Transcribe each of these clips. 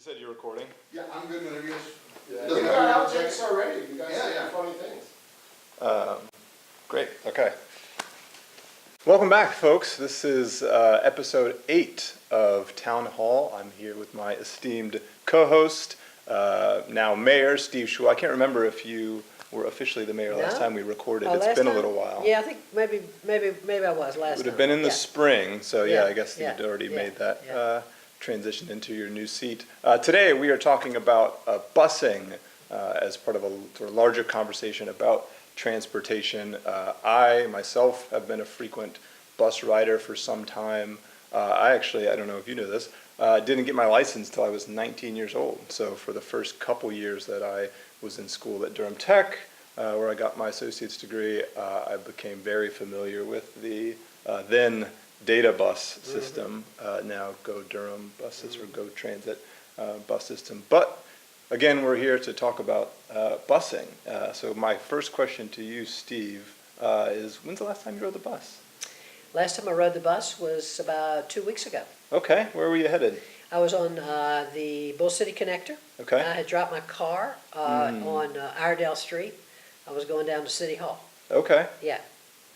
said you're recording. Yeah, I'm good whenever you guys. Yeah, we got outtakes already. You guys say funny things. Great. Okay. Welcome back, folks. This is episode 8 of Town Hall. I'm here with my esteemed co-host, now Mayor Steve Schewel. I can't remember if you were officially the mayor last time we recorded. It's been a little while. Yeah, I think maybe I was last time. It would have been in the spring, so yeah, I guess yeah, you'd already made that yeah. Transition into your new seat. Today we are talking about busing as part of a sort of larger conversation about transportation. I myself have been a frequent bus rider for some time. I don't know if you know this, didn't get my license till I was 19 years old. So for the first couple years that I was in school at Durham Tech, where I got my associate's degree, I became very familiar with the then data bus system, now Go Durham buses or Go Transit bus system. But again, we're here to talk about busing. So my first question to you, Steve, is when's the last time you rode the bus? Last time I rode the bus was about 2 weeks ago. Okay, where were you headed? I was on the Bull City Connector. Okay. I had dropped my car on Iredale Street. I was going down to City Hall. Okay. Yeah.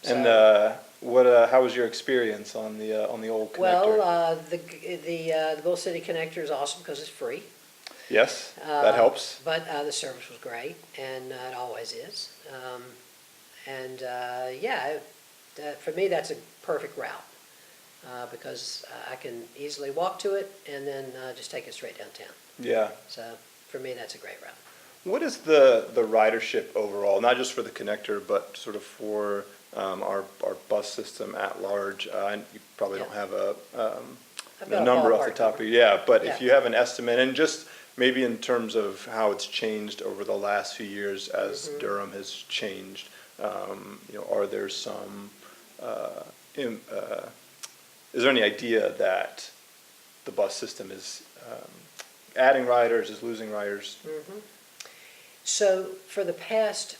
And how was your experience on the old connector? Well, the Bull City Connector is awesome because it's free. Yes, that helps. But the service was great, and it always is. For me, that's a perfect route because I can easily walk to it and then just take it straight downtown. Yeah. So for me, that's a great route. What is the ridership overall, not just for the connector, but sort of for our bus system at large? You probably don't have a number off the top of your but if you have an estimate, and just maybe in terms of how it's changed over the last few years as Durham has changed, are there some, is there any idea that the bus system is adding riders, is losing riders? So for the past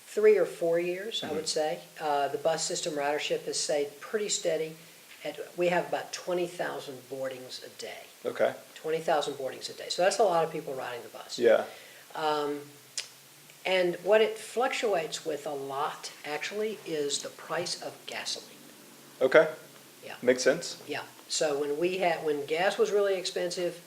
3 or 4 years, I would say, the bus system ridership has stayed pretty steady. We have about 20,000 boardings a day. Okay. 20,000 boardings a day. So that's a lot of people riding the bus. Yeah. And what it fluctuates with a lot, actually, is the price of gasoline. Okay. Yeah. Makes sense. Yeah. So when gas was really expensive,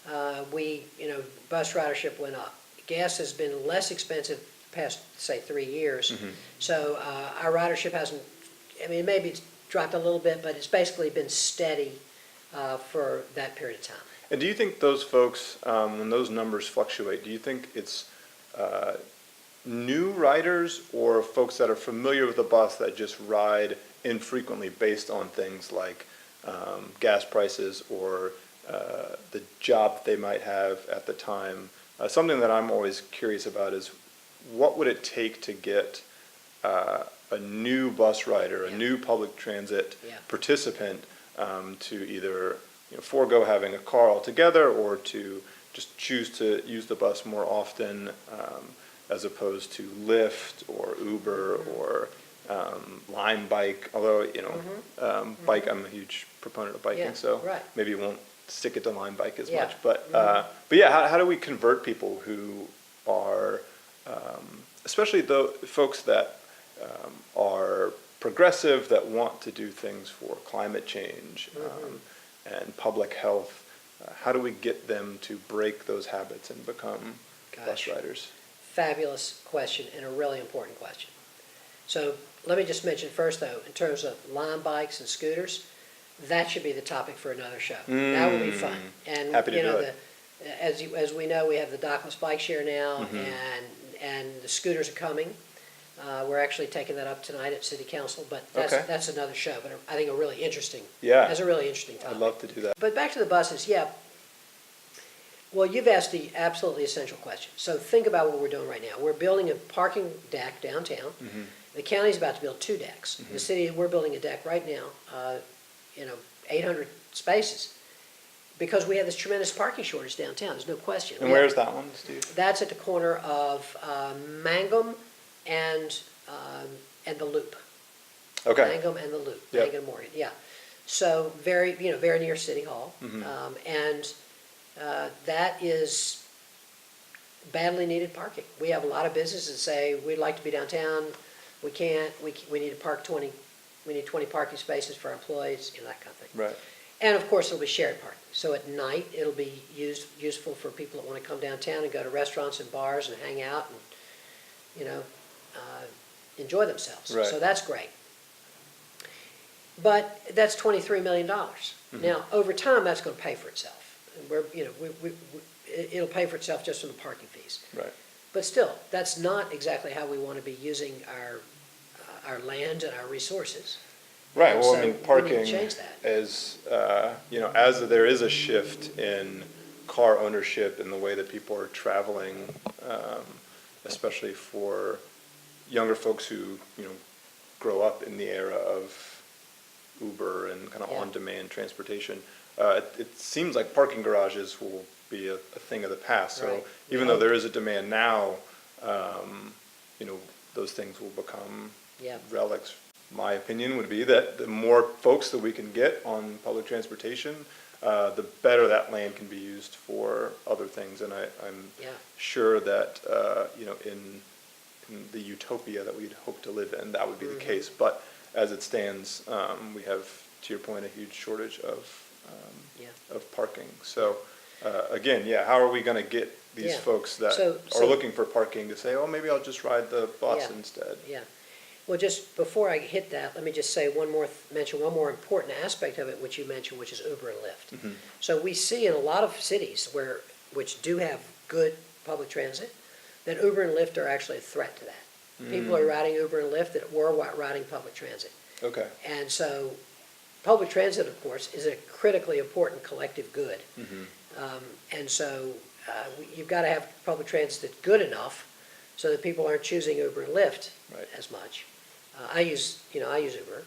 bus ridership went up. Gas has been less expensive the past, say, 3 years. So our ridership hasn't, maybe it's dropped a little bit, but it's basically been steady for that period of time. And do you think those folks, when those numbers fluctuate, do you think it's new riders or folks that are familiar with the bus that just ride infrequently based on things like gas prices or the job they might have at the time? Something that I'm always curious about is what would it take to get a new bus rider, a new public transit participant to either forego having a car altogether or to just choose to use the bus more often as opposed to Lyft or Uber or Lime Bike, although, bike, I'm a huge proponent of biking, so maybe you won't stick it to Lime Bike as much. But how do we convert people who are, especially the folks that are progressive, that want to do things for climate change and public health? How do we get them to break those habits and become bus riders? Fabulous question and a really important question. So let me just mention first, though, in terms of Lime Bikes and scooters, that should be the topic for another show. That would be fun. And happy to do it. As we know, we have the dockless bike share now, and the scooters are coming. We're actually taking that up tonight at City Council, but that's another show. But I think that's a really interesting topic. I'd love to do that. But back to the buses, Well, you've asked the absolutely essential question. So think about what we're doing right now. We're building a parking deck downtown. The county's about to build 2 decks. The city, we're building a deck right now, 800 spaces, because we have this tremendous parking shortage downtown. There's no question. And where's that one, Steve? That's at the corner of Mangum and the Loop. Okay. Mangum and the Loop. Yep. Mangum and Morgan. Yeah. So very near City Hall, and that is badly needed parking. We have a lot of businesses that say, we'd like to be downtown, we can't, we need to park 20, we need 20 parking spaces for our employees, that kind of thing. Right. And of course, it'll be shared parking. So at night, it'll be useful for people that want to come downtown and go to restaurants and bars and hang out and, enjoy themselves. Right. So that's great. But that's $23 million. Now, over time, that's going to pay for itself. It'll pay for itself just from the parking fees. Right. But still, that's not exactly how we want to be using our land and our resources. Right, well, So I we mean, need to parking change that. is, as there is a shift in car ownership and the way that people are traveling, especially for younger folks who, grow up in the era of Uber and kind of Yeah. on-demand transportation, it seems like parking garages will be a thing of the past. So Right. even though there is a demand now, those things will become Yeah. relics. My opinion would be that the more folks that we can get on public transportation, the better that land can be used for other things. And I'm Yeah. sure that, in the utopia that we'd hope to live in, that would be the case. But as it stands, we have, to your point, a huge shortage of parking. So, again, how are we going to get these Yeah. folks that So- are looking for parking to say, oh, maybe I'll just ride the bus Yeah. instead? Yeah. Well, just before I hit that, let me just say mention one more important aspect of it, which you mentioned, which is Uber and Lyft. So we see in a lot of cities which do have good public transit, that Uber and Lyft are actually a threat to that. People are riding Uber and Lyft that were riding public transit. Okay. And so public transit, of course, is a critically important collective good. And so you've got to have public transit that's good enough so that people aren't choosing Uber and Lyft Right. as much. I use Uber,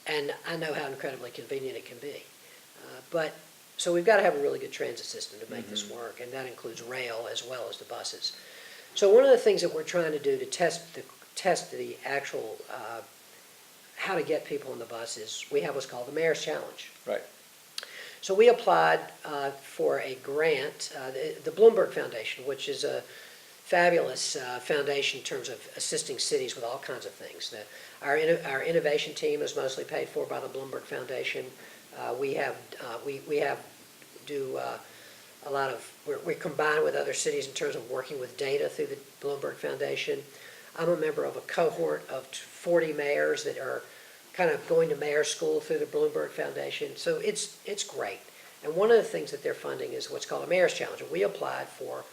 and I know how incredibly convenient it can be. So we've got to have a really good transit system to make this work, and that includes rail as well as the buses. So one of the things that we're trying to do to test the actual how to get people on the bus is we have what's called the Mayor's Challenge. Right. So we applied for a grant, the Bloomberg Foundation, which is a fabulous foundation in terms of assisting cities with all kinds of things. Our innovation team is mostly paid for by the Bloomberg Foundation. We combine with other cities in terms of working with data through the Bloomberg Foundation. I'm a member of a cohort of 40 mayors that are kind of going to mayor school through the Bloomberg Foundation. So it's great. And one of the things that they're funding is what's called a Mayor's Challenge. And we applied for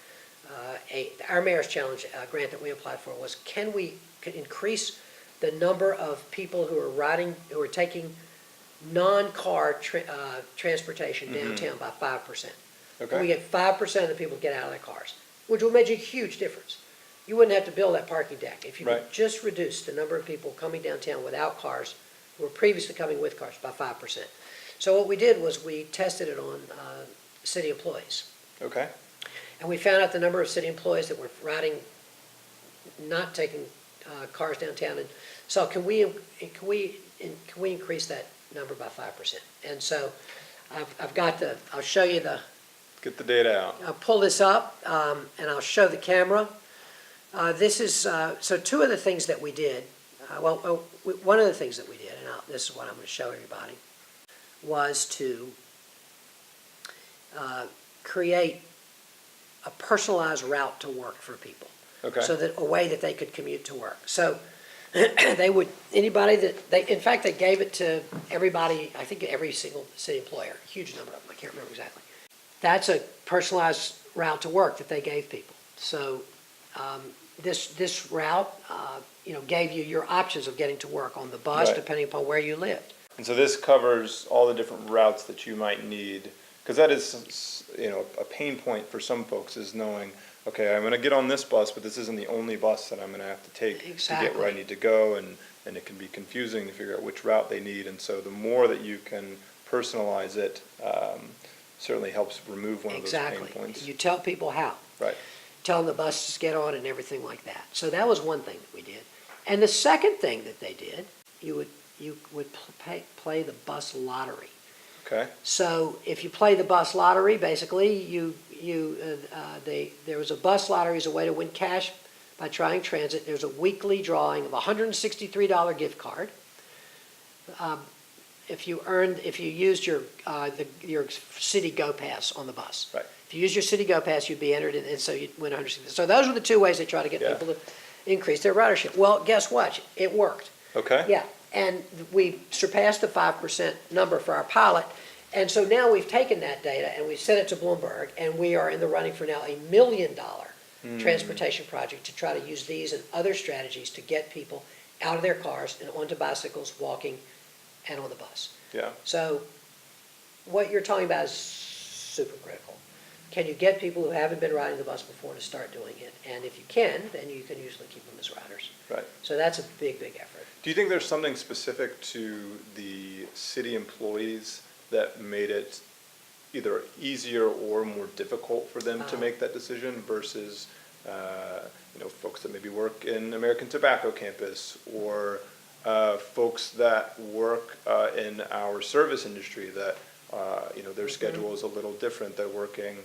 our Mayor's Challenge grant that we applied for was, can we increase the number of people who are taking non-car transportation downtown by 5%. Okay. We get 5% of the people get out of their cars, which will make a huge difference. You wouldn't have to build that parking deck if you could Right. just reduce the number of people coming downtown without cars who were previously coming with cars by 5%. So what we did was we tested it on city employees. Okay. And we found out the number of city employees that were not taking cars downtown. And so can we increase that number by 5%? And so I'll show you Get the data out. I'll pull this up and I'll show the camera. So two of the things that we did, one of the things that we did, and this is what I'm going to show everybody, was to create a personalized route to work for people. Okay. So that a way that they could commute to work. So in fact, they gave it to everybody, I think every single city employer, a huge number of them, I can't remember exactly. That's a personalized route to work that they gave people. So this route, gave you your options of getting to work on the bus, Right. depending upon where you lived. And so this covers all the different routes that you might need, because that is, a pain point for some folks is knowing, okay, I'm going to get on this bus, but this isn't the only bus that I'm going to have to take to get where I Exactly. need to go, and it can be confusing to figure out which route they need. And so the more that you can personalize it, certainly helps remove one of those pain Exactly. points. You tell people how. Right. Tell them the buses get on and everything like that. So that was one thing that we did. And the second thing that they did, you would play the bus lottery. Okay, So if you play the bus lottery, basically, there was a bus lottery as a way to win cash by trying transit. There's a weekly drawing of a $163 gift card. If you used your city Go Pass on the bus. right, If you use your city Go Pass, you'd be entered, and so you'd win 160. So those were the two ways they try to get Yeah. people to increase their ridership. Well, guess what? It worked. okay. Yeah, and we surpassed the 5% number for our pilot. And so now we've taken that data and we've sent it to Bloomberg, and we are in the running for now $1 million transportation project to try to use these and other strategies to get people out of their cars and onto bicycles, walking, and on the bus. Yeah, So what you're talking about is super critical. Can you get people who haven't been riding the bus before to start doing it? And if you can, then you can usually keep them as riders. right. So that's a big, big effort. Do you think there's something specific to the city employees that made it either easier or more difficult for them to make that decision versus, folks that maybe work in American Tobacco campus or folks that work in our service industry that, their schedule is a little different. They're working,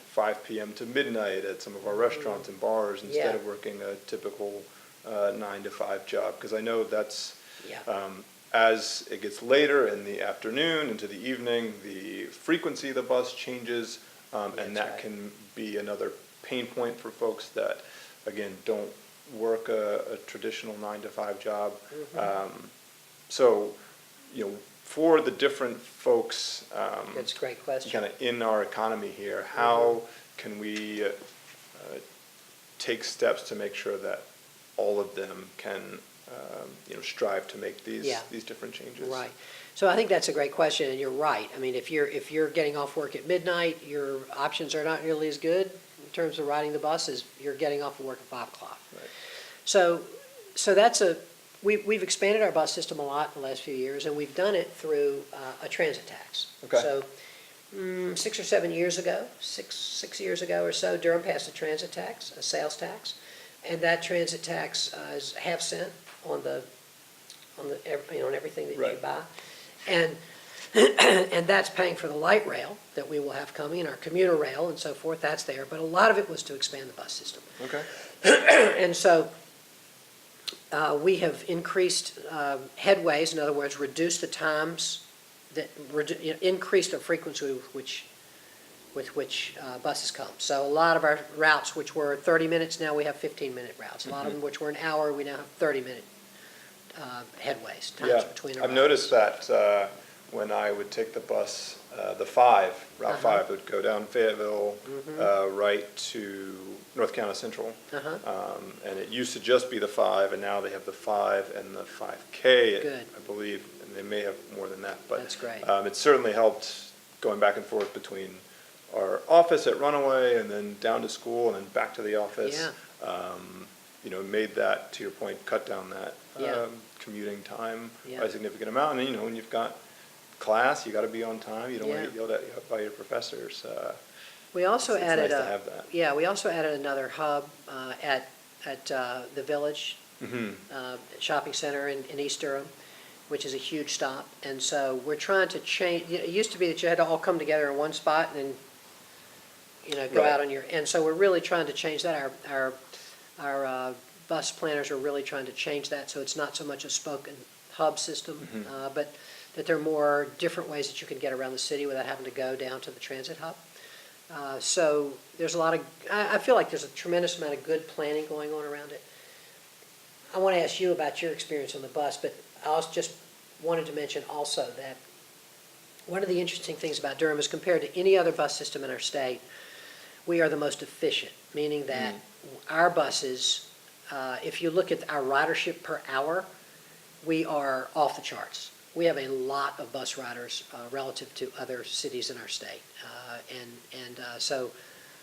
5 p.m. to midnight at some of our restaurants and bars instead Yeah. of working a typical 9 to 5 job. Because I know that's, Yeah. as it gets later in the afternoon into the evening, the frequency of the bus changes, and That's that right. can be another pain point for folks that, again, don't work a traditional 9 to 5 job. So, for the different folks That's a great question. kind of in our economy here, how can we take steps to make sure that all of them can strive to make Yeah. these different changes? Right. So I think that's a great question, and you're right. I mean, if you're getting off work at midnight, your options are not nearly as good in terms of riding the bus as you're getting off of work at 5 o'clock. Right. So we've expanded our bus system a lot in the last few years, and we've done it through a transit tax. Okay. So 6 or 7 years ago, six years ago or so, Durham passed a transit tax, a sales tax, and that transit tax is half cent on on everything that you Right. buy. And, and that's paying for the light rail that we will have coming, our commuter rail and so forth, that's there. But a lot of it was to expand the bus system. Okay. And so we have increased headways, in other words, reduced the times, increased the frequency with which buses come. So a lot of our routes, which were 30 minutes, now we have 15-minute routes. A lot of them, which were an hour, we now have 30-minute headways, times Yeah, between our I've routes. noticed that when I would take the bus, the 5, Route 5, would go down Fayetteville, right to North Carolina Central. And it used to just be the 5, and now they have the 5 and the 5K, Good. I believe, and they may have more than that. But That's great. It certainly helped going back and forth between our office at Runaway and then down to school and then back to the office. Yeah. Made that, to your point, cut down that Yeah. commuting time Yeah. by a significant amount. And then, when you've got class, you got to be on time. You don't want to Yeah. get yelled at by your professors. We also It's added nice to have that. Yeah, we also added another hub at the Village Shopping Center in East Durham, which is a huge stop. And so we're trying to change. It used to be that you had to all come together in one spot and then, go Right. out on your. And so we're really trying to change that. Our bus planners are really trying to change that so it's not so much a spoke and hub system, but that there are more different ways that you can get around the city without having to go down to the transit hub. So there's a lot of, I feel like there's a tremendous amount of good planning going on around it. I want to ask you about your experience on the bus, but I also just wanted to mention also that one of the interesting things about Durham is compared to any other bus system in our state, we are the most efficient, meaning that our buses, if you look at our ridership per hour, we are off the charts. We have a lot of bus riders relative to other cities in our state, so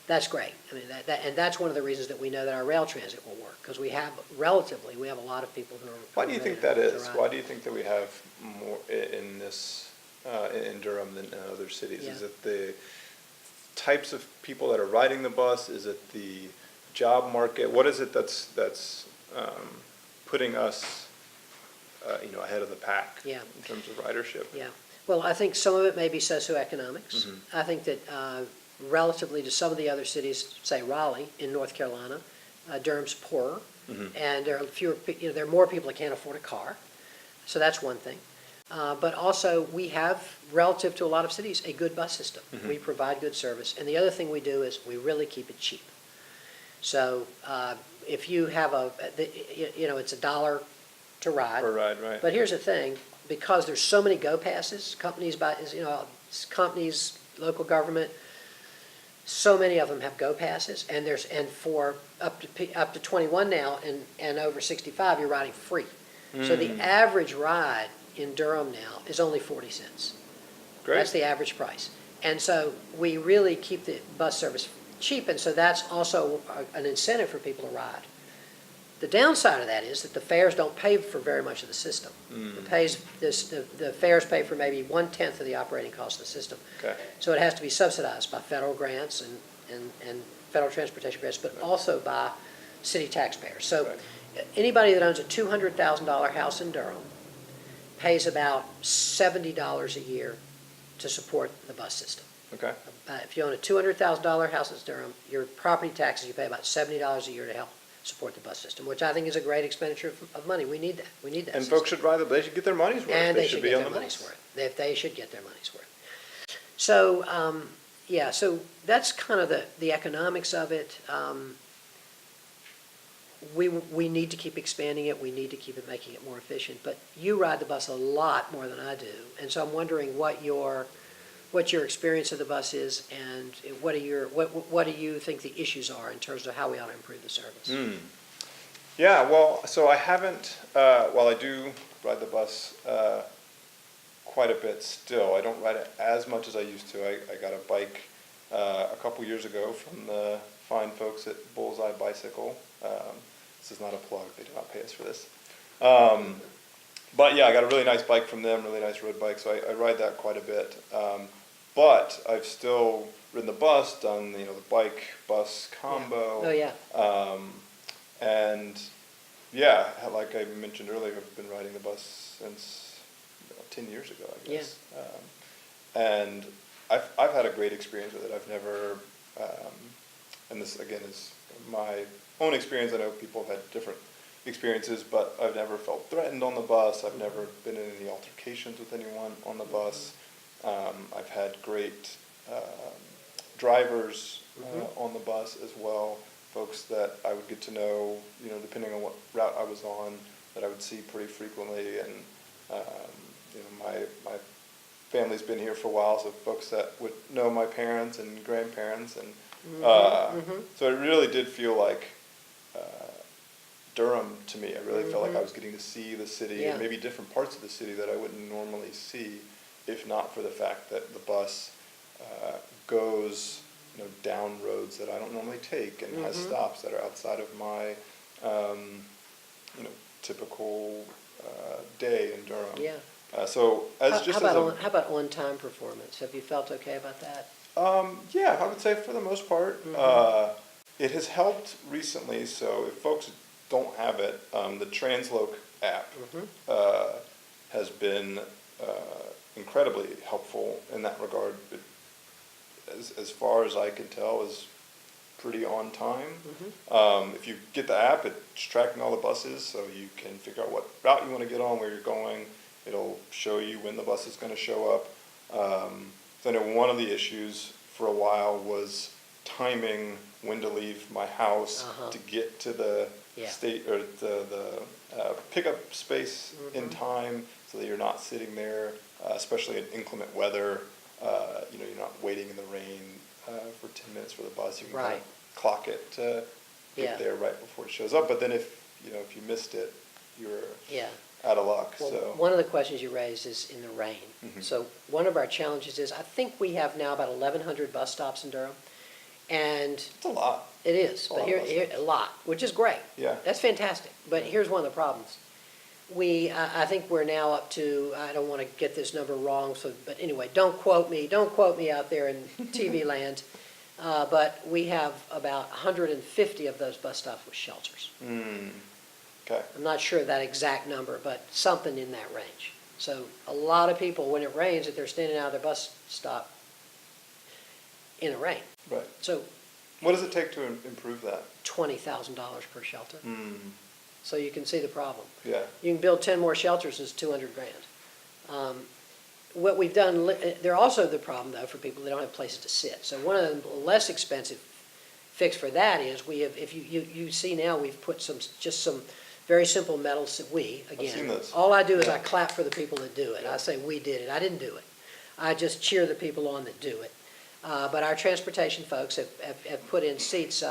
that's great. I mean, and that's one of the reasons that we know that our rail transit will work, because we have a lot of people who are. Why do you think that to is? ride. Why do you think that we have more in this in Durham than in other cities? Yeah. Is it the types of people that are riding the bus? Is it the job market? What is it that's putting us ahead of the pack Yeah. in terms of ridership? Yeah. Well, I think some of it may be socioeconomics. Mm-hmm. I think that relatively to some of the other cities, say Raleigh in North Carolina, Durham's poorer, and there are there are more people that can't afford a car. So that's one thing. But also, we have, relative to a lot of cities, a good bus system. We provide good service. And the other thing we do is we really keep it cheap. So if you have it's $1 to ride. Per ride, right. But here's the thing, because there's so many go passes, companies, local government, so many of them have go passes, and for up to 21 now and over 65, you're riding free. So the average ride in Durham now is only 40 cents. Great. That's the average price. And so we really keep the bus service cheap, and so that's also an incentive for people to ride. The downside of that is that the fares don't pay for very much of the system. The fares pay for maybe 1/10 of the operating cost of the system. Okay. So it has to be subsidized by federal grants and federal transportation grants, but also by city taxpayers. So anybody that owns a $200,000 house in Durham pays about $70 a year to support the bus system. Okay. If you own a $200,000 house in Durham, your property taxes, you pay about $70 a year to help support the bus system, which I think is a great expenditure of money. We need that. We need that. And system. folks should ride they should get their money's worth. And they should be get on their the money's bus. worth. They should get their money's worth. So, so that's kind of the economics of it. We need to keep expanding it. We need to keep making it more efficient. But you ride the bus a lot more than I do, and so I'm wondering what your experience of the bus is, and what do you think the issues are in terms of how we ought to improve the service? Yeah, well, so I haven't, while I do ride the bus quite a bit still, I don't ride it as much as I used to. I got a bike a couple years ago from the fine folks at Bullseye Bicycle. This is not a plug, they do not pay us for this. But yeah, I got a really nice bike from them, really nice road bike, so I ride that quite a bit. But I've still ridden the bus, done the bike bus combo. Yeah. Oh yeah. And yeah, like I mentioned earlier, I've been riding the bus since 10 years ago, I guess. Yeah. And I've had a great experience with it. I've never, and this again is my own experience. I know people have had different experiences, but I've never felt threatened on the bus. I've never been in any altercations with anyone on the bus. I've had great drivers on the bus as well, folks that I would get to know, depending on what route I was on, that I would see pretty frequently. And my family's been here for a while, so folks that would know my parents and grandparents, and so it really did feel like Durham to me. I really felt like I was getting to see the city and maybe different parts of the city that I wouldn't normally see, if not for the fact that the bus goes down roads that I don't normally take, and has stops that are outside of my typical day in Durham. Yeah. So how about on-time performance? Have you felt okay about that? Yeah, I would say for the most part. It has helped recently, so if folks don't have it, the Transloc app has been incredibly helpful in that regard. It, as far as I can tell, is pretty on time. If you get the app, it's tracking all the buses, so you can figure out what route you want to get on, where you're going. It'll show you when the bus is going to show up. So I know one of the issues for a while was timing when to leave my house to get to the state or the pickup space in time, so that you're not sitting there, especially in inclement weather. You're not waiting in the rain for 10 minutes for the bus. You can kind of clock it to get there right before it shows up. But then if you missed it, you're out of luck. Well, so one of the questions you raised is in the rain. So one of our challenges is, I think we have now about 1,100 bus stops in Durham, and it's a lot. It is, but here a lot, which is great. Yeah, that's fantastic. But here's one of the problems. I think we're now up to, I don't want to get this number wrong, but anyway, don't quote me out there in TV land, but we have about 150 of those bus stops with shelters. Okay. I'm not sure of that exact number, but something in that range. So a lot of people, when it rains, if they're standing out of their bus stop in the rain. Right. So What does it take to improve that? $20,000 per shelter. Mm, So you can see the problem. yeah. You can build 10 more shelters, it's 200 grand. What we've done, they're also the problem though for people that don't have places to sit. So one of the less expensive fix for that is we have, if you see now, we've put just some very simple metal, again. seen those. All I do is Yeah. I clap for the people that do it. I say, we did it. I didn't do it. I just cheer the people on that do it. But our transportation folks have put in seats,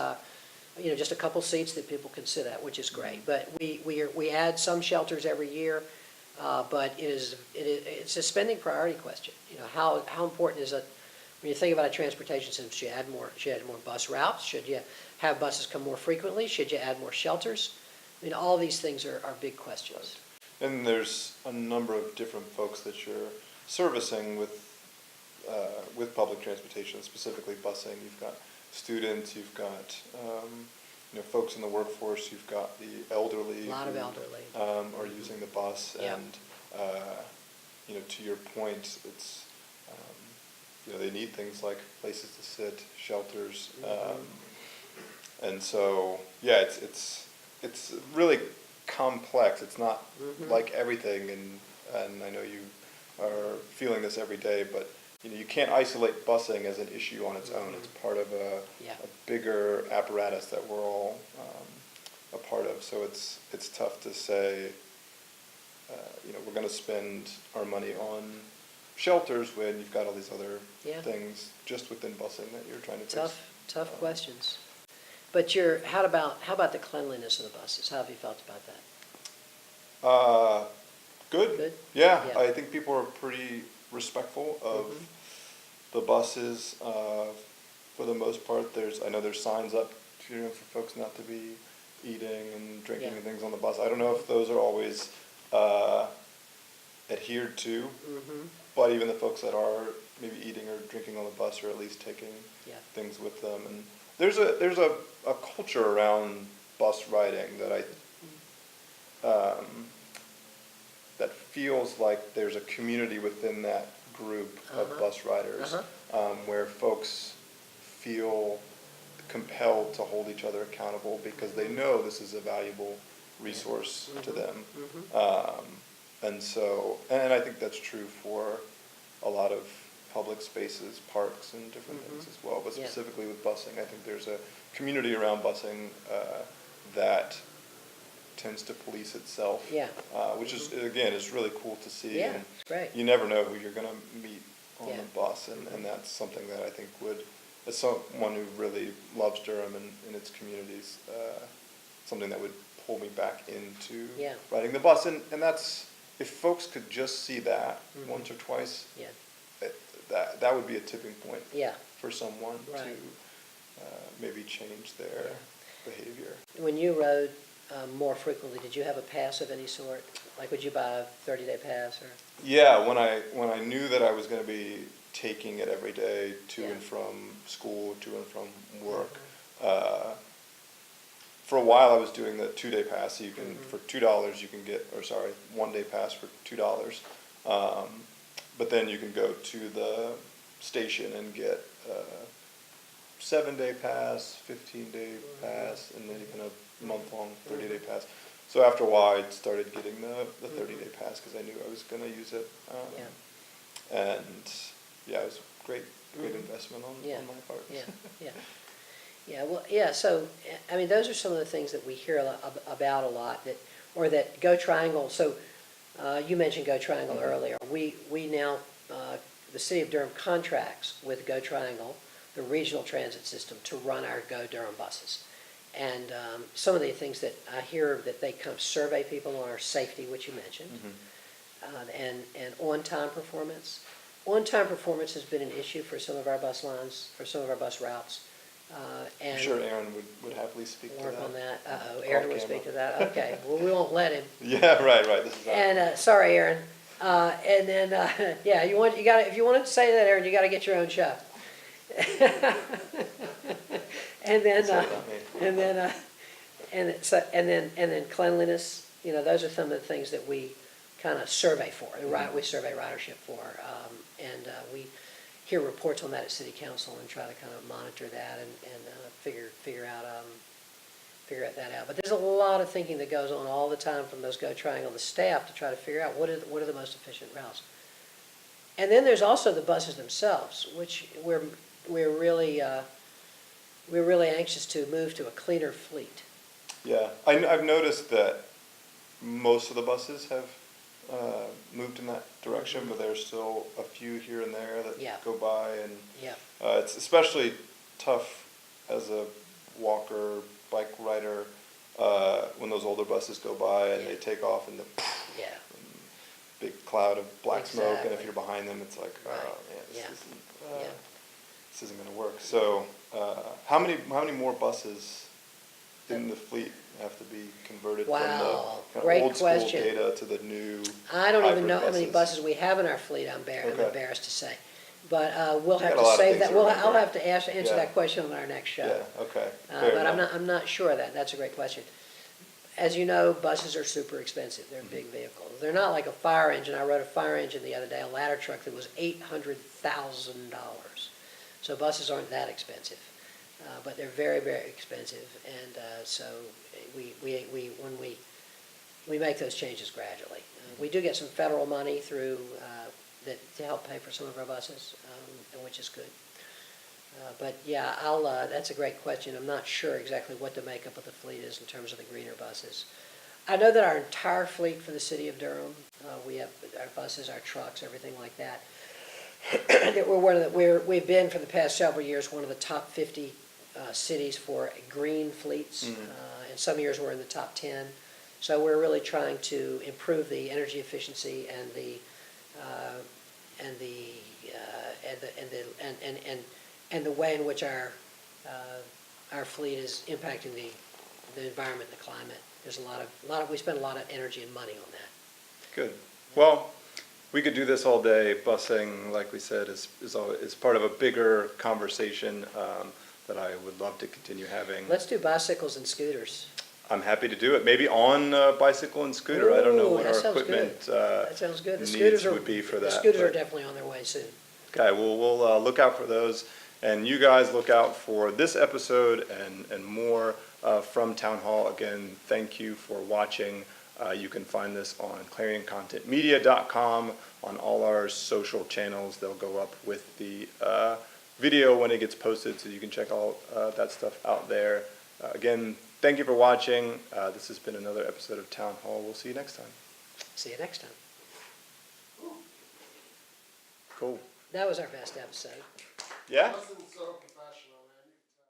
just a couple seats that people can sit at, which is great. But we add some shelters every year, but it's a spending priority question. How important is it, when you think about a transportation system, should you add more bus routes? Should you have buses come more frequently? Should you add more shelters? I mean, all these things are big questions. And there's a number of different folks that you're servicing with public transportation, specifically busing. You've got students, you've got folks in the workforce, you've got the elderly. A lot of elderly. Are using the bus, Yeah. and to your point, it's they need things like places to sit, shelters, and so yeah, it's really complex. It's not like everything, and I know you are feeling this every day, but you can't isolate busing as an issue on its own. It's part of a bigger apparatus that we're all a part of. So it's tough to say, we're going to spend our money on shelters when you've got all these other things just within busing that you're trying to fix. Tough questions. But how about the cleanliness of the buses? How have you felt about that? Good. Good? Yeah, Yeah. I think people are pretty respectful of the buses. For the most part, I know there's signs up for folks not to be eating and drinking and things on the bus. I don't know if those are always adhered to, but even the folks that are maybe eating or drinking on the bus are at least taking things with them. And there's a culture around bus riding that that feels like there's a community within that group of bus riders where folks feel compelled to hold each other accountable because they know this is a valuable resource to them. And I think that's true for a lot of public spaces, parks, and different things as well. But specifically with busing, I think there's a community around busing that tends to police itself, which is, again, is really cool to see. Yeah, and it's great. You never know who you're going to meet on the bus, and that's something that I think as someone who really loves Durham and its communities, something that would pull me back into riding the bus. And that's, if folks could just see that once or twice, that would be a tipping point for someone to maybe change their behavior. When you rode more frequently, did you have a pass of any sort? Like, would you buy a 30-day pass? Or? Yeah, when I knew that I was going to be taking it every day to and from school, to and from work, for a while I was doing the 2-day pass. So you can, for $2 you can get, 1-day pass for $2. But then you can go to the station and get 7-day pass, 15-day pass, and then even a month-long 30-day pass. So after a while, I started getting the 30-day pass because I knew I was going to use it. And it was a great investment on my part. So, I mean, those are some of the things that we hear about a lot, that Go Triangle. So, you mentioned Go Triangle earlier. We now, the city of Durham contracts with Go Triangle, the regional transit system, to run our Go Durham buses. And some of the things that I hear that they come survey people on are safety, which you mentioned, and on-time performance. On-time performance has been an issue for some of our bus lines, for some of our bus routes. And I'm sure Aaron would happily speak to that. Work on that. Aaron would speak to that. Okay, well, we won't let him. Yeah, right. This is And sorry, Aaron. And then if you wanted to say that, Aaron, you got to get your own show. And then cleanliness. Those are some of the things that we kind of survey for, we survey ridership for. And we hear reports on that at city council and try to kind of monitor that and figure that out. But there's a lot of thinking that goes on all the time from those Go Triangle, the staff, to try to figure out what are the most efficient routes. And then there's also the buses themselves, which we're really anxious to move to a cleaner fleet. Yeah, I've noticed that most of the buses have moved in that direction, but there's still a few here and there that go by, and it's especially tough as a walker, bike rider, when those older buses go by and they take off in the big cloud of black smoke, and if you're behind them, it's like, oh man, this isn't going to work. So, how many more buses in the fleet have to be converted from the kind of old school data to the new? I don't even know hybrid how many buses? buses we have in our fleet. I'm embarrassed to say, but we'll You have got a to lot of save things that. to remember. I'll have to answer that question on our next show. Yeah, okay. But I'm not sure of that. That's a great question. As you know, buses are super expensive. They're big vehicles. They're not like a fire engine. I rode a fire engine the other day, a ladder truck that was $800,000. So buses aren't that expensive, but they're very, very expensive. And so when we make those changes gradually. We do get some federal money through that to help pay for some of our buses, which is good. But yeah, that's a great question. I'm not sure exactly what the makeup of the fleet is in terms of the greener buses. I know that our entire fleet for the city of Durham, we have our buses, our trucks, everything like that. That we've been for the past several years one of the top 50 cities for green fleets, and some years we're in the top 10. So we're really trying to improve the energy efficiency and the way in which our fleet is impacting the environment and the climate. There's we spend a lot of energy and money on that. Good. Well, we could do this all day. Busing, like we said, is part of a bigger conversation that I would love to continue having. Let's do bicycles and scooters. I'm happy to do it. Maybe on bicycle and scooter. I don't know what our equipment that sounds good. Needs would be for that. The scooters are definitely on their way soon. Okay, we'll look out for those. And you guys look out for this episode and more from Town Hall. Again, thank you for watching. You can find this on clarioncontentmedia.com, on all our social channels. They'll go up with the video when it gets posted, so you can check all that stuff out there. Again, thank you for watching. This has been another episode of Town Hall. We'll see you next time. See you next time. Cool. That was our best episode. Yeah?